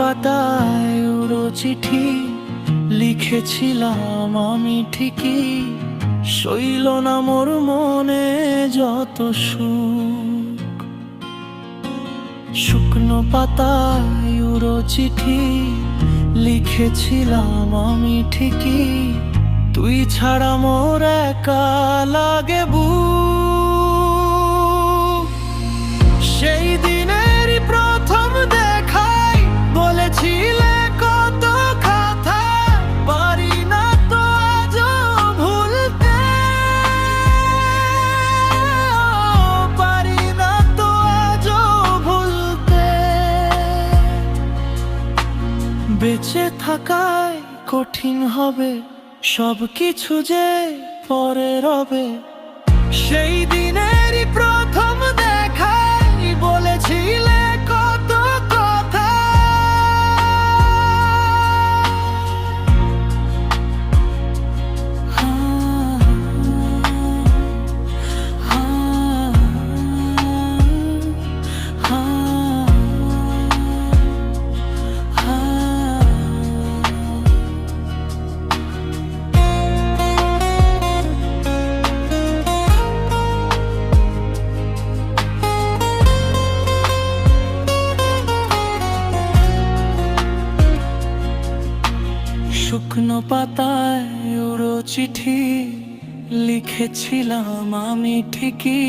পাতায় উড়ো চিঠি লিখেছিলাম আমি ঠিকই, সইল না মোর মনে যত সুখ। শুকনো পাতায় উড়ো চিঠি লিখেছিলাম আমি ঠিকই, তুই ছাড়া মোর একা লাগে বুক। সেই দিনেরই প্রথম দেখাই বলেছিলে কত কথা, পারি না তো আজও ভুলতে, পারি না তো আজও ভুলতে। বেঁচে থাকায় কঠিন হবে সবকিছু যে পরে রবে। সেই দিনেরই প্রথম দেখাই বলেছিলে কত কথা, শুকনো পাতায় উড়ো চিঠি লিখেছিলাম আমি ঠিকই,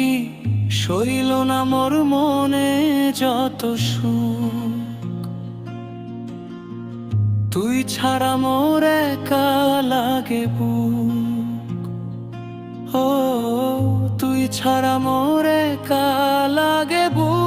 সইল না মোর মনে যত সুখ। তুই ছাড়া মোর একা লাগে বুক, ও তুই ছাড়া মোর একা লাগে বুক।